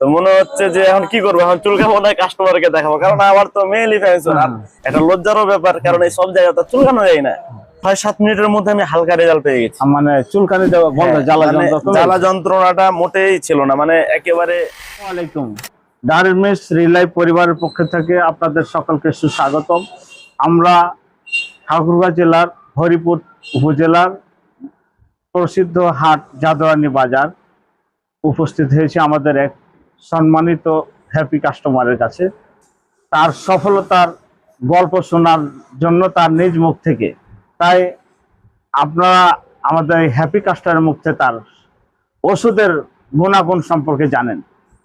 তো মনে হচ্ছে যে এখন কি করবো, এখন চুল কামাবো না কাস্টমারকে দেখাবো, কারণ আমার তো মেইলি ফ্যাশন আর একটা লজ্জারও ব্যাপার, কারণ এই সব জায়গায় তো চুলকানো যায় না। 6-7 মিনিটের মধ্যে আমি হালকা রেজাল্ট পেয়ে গেছি। মানে চুলকানি বন্ধ, জ্বালা যন্ত্রণাটা মোটেই ছিল না, মানে একেবারে। ওয়ালাইকুম, ডায়ারি মিস রিয়েল লাইফ পরিবারের পক্ষ থেকে আপনাদের সকলকে সুস্বাগতম। আমরা ঠাকুরগাঁও জেলার হরিপুর উপজেলার প্রসিদ্ধ হাট জাদুরানী বাজার উপস্থিত হয়েছে আমাদের এক সম্মানিত হ্যাপি কাস্টমারের কাছে। তার সফলতার গল্প শোনার জন্য তার নিজ মুখ থেকে, তাই আপনারা আমাদের এই হ্যাপি কাস্টমারের মুখ থেকে তার ওষুধের গুণাগুণ সম্পর্কে জানেন।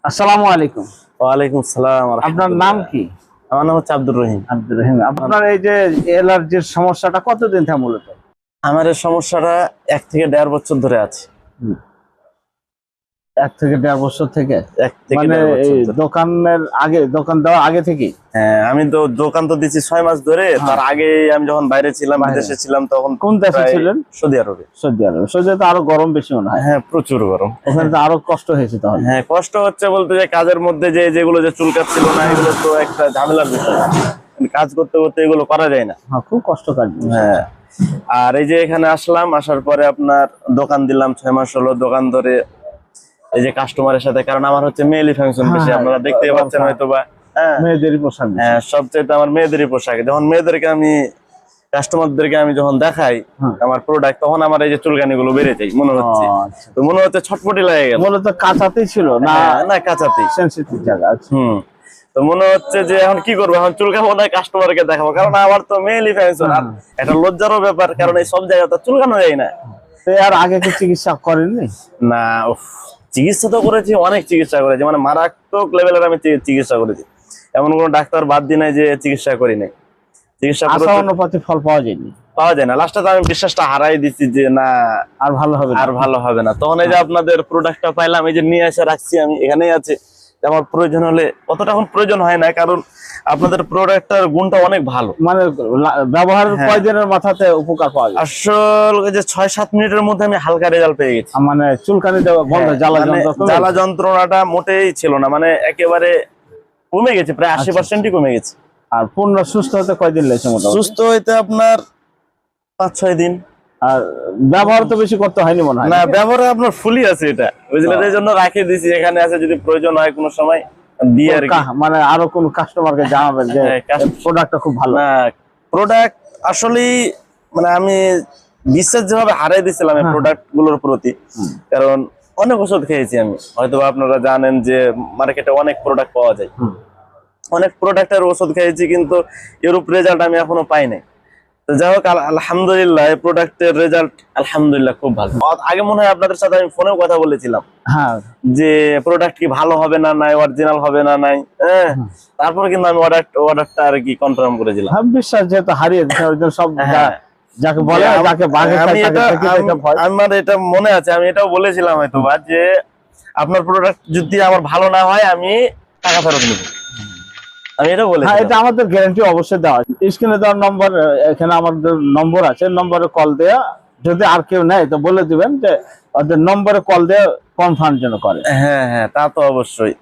আসসালামু আলাইকুম। ওয়ালাইকুম সালাম। আপনার নাম কি? আমার নাম হচ্ছে আব্দুর রহিম। আব্দুর রহিম, আপনার এই যে অ্যালার্জির সমস্যাটা কতদিন থেকে মূলত? আমার এই সমস্যাটা 1 থেকে 1.5 বছর ধরে আছে। 1 থেকে 1.5 বছর থেকে? 1 থেকে মানে 1.5 বছর ধরে। দোকান দেওয়া আগে থেকে? হ্যাঁ, আমি তো দোকান তো দিচ্ছি 6 মাস ধরে। তার আগে আমি যখন বাইরে ছিলাম, বিদেশে ছিলাম, তখন কোন দেশে ছিলেন? সৌদি আরবে। সৌদি আরবে। সৌদি আরবে আরো গরম বেশি মনে হয়। হ্যাঁ, প্রচুর গরম। ওখানে তো আরো কষ্ট হয়েছে তাহলে? হ্যাঁ, কষ্ট হচ্ছে বলতে যে কাজের মধ্যে যেগুলো যে চুলকাচ্ছিল না, এগুলো তো একটা ঝামেলার বিষয়। কাজ করতে করতে এগুলো করা যায় না। হ্যাঁ, খুব কষ্ট কাজ। হ্যাঁ, আর এই যে এখানে আসলাম, আসার পরে আপনার দোকান দিলাম 6 মাস হলো। দোকান ধরে এই যে কাস্টমারের সাথে, কারণ আমার হচ্ছে মেয়েলি ফাংশন বেশি, আপনারা দেখতে পাচ্ছেন হয়তো বা। হ্যাঁ, মেয়েদেরই পোশাক। হ্যাঁ, সবচেয়ে আমার মেয়েদেরই পোশাক। যখন মেয়েদেরকে আমি কাস্টমারদেরকে আমি যখন দেখাই আমার প্রোডাক্ট, তখন আমার এই যে চুলকানি গুলো বেড়ে যায় মনে হচ্ছে। তো মনে হচ্ছে ছটপটি লাগে গেল। মূলত কাঁচাতেই ছিল না? না, কাঁচাতেই। সেনসিটিভ জায়গা। তো মনে হচ্ছে যে এখন কি করবো, এখন চুল কামাবো না কাস্টমারকে দেখাবো, কারণ আমার তো মেইলি ফ্যাশন আর একটা লজ্জারও ব্যাপার, কারণ এই সব জায়গায় তো চুলকানো যায় না। আর আগে কি চিকিৎসা করেননি? না, চিকিৎসা তো করেছি, অনেক চিকিৎসা করেছি, মানে মারাত্মক লেভেলের আমি চিকিৎসা করেছি। এমন কোন ডাক্তার বাদ দিই নাই যে চিকিৎসা করি নাই। চিকিৎসা অনুপাতে ফল পাওয়া যায়নি, পাওয়া যায় না। লাস্টে তো আমি বিশ্বাসটা হারাই দিচ্ছি যে না, আর ভালো হবে না। তখন এই যে আপনাদের প্রোডাক্টটা পাইলাম, এই যে নিয়ে এসে রাখছি আমি, এখানেই আছে। আমার প্রয়োজন হলে, অতটা এখন প্রয়োজন হয় না, কারণ আপনাদের প্রোডাক্টটার গুণটা অনেক ভালো। মানে ব্যবহারের কয়দিনের মাথাতে উপকার পাওয়া যায়? আসলে যে 6-7 মিনিটের মধ্যে আমি হালকা রেজাল্ট পেয়ে গেছি। মানে চুলকানি বন্ধ, জ্বালা যন্ত্রণাটা মোটেই ছিল না, মানে একেবারে কমে গেছে, প্রায় 80%ই কমে গেছে। আর পূর্ণ সুস্থ হতে কয়দিন লেগেছে? সুস্থ হইতে আপনার 5-6 দিন। আর ব্যবহার তো বেশি করতে হয়নি মনে হয়? না, ব্যবহারে আপনার ফুলই আছে এটা, বুঝলেন, এই জন্য রাখে দিছি। এখানে আছে, যদি প্রয়োজন হয় কোনো সময় দিয়ে আর কি। মানে আরো কোন কাস্টমারকে জানাবেন যে প্রোডাক্টটা খুব ভালো? না, প্রোডাক্ট আসলেই মানে আমি বিশ্বাস যেভাবে হারাই দিছিলাম এই প্রোডাক্ট গুলোর প্রতি, কারণ অনেক ওষুধ খেয়েছি আমি। হয়তো আপনারা জানেন যে মার্কেটে অনেক প্রোডাক্ট পাওয়া যায়, অনেক প্রোডাক্টের ওষুধ খেয়েছি, কিন্তু এরূপ রেজাল্ট আমি এখনো পাই নাই। তো যাই হোক, আলহামদুলিল্লাহ এই প্রোডাক্টের রেজাল্ট আলহামদুলিল্লাহ খুব ভালো। আগে মনে হয় আপনাদের সাথে আমি ফোনেও কথা বলেছিলাম যে প্রোডাক্ট কি ভালো হবে না নাই, অরিজিনাল হবে না নাই। হ্যাঁ, তারপরে কিন্তু আমি অর্ডারটা আর কি কনফার্ম করেছিলাম। বিশ্বাস যেহেতু হারিয়ে সব যাকে বলে আমার এটা মনে আছে, আমি এটাও বলেছিলাম হয়তো বা, যে আপনার প্রোডাক্ট যদি আমার ভালো না হয় আমি টাকা ফেরত নেব। আমি এটা বলেছি। এটা আমাদের গ্যারান্টি অবশ্যই দেওয়া আছে। স্ক্রিনে দেওয়ার নম্বর, এখানে আমাদের নম্বর আছে, নম্বরে কল দেয়া, যদি আর কেউ নেয় তো বলে দিবেন যে ওদের নম্বরে কল দিয়ে কনফার্ম যেন করে। হ্যাঁ, তা তো অবশ্যই।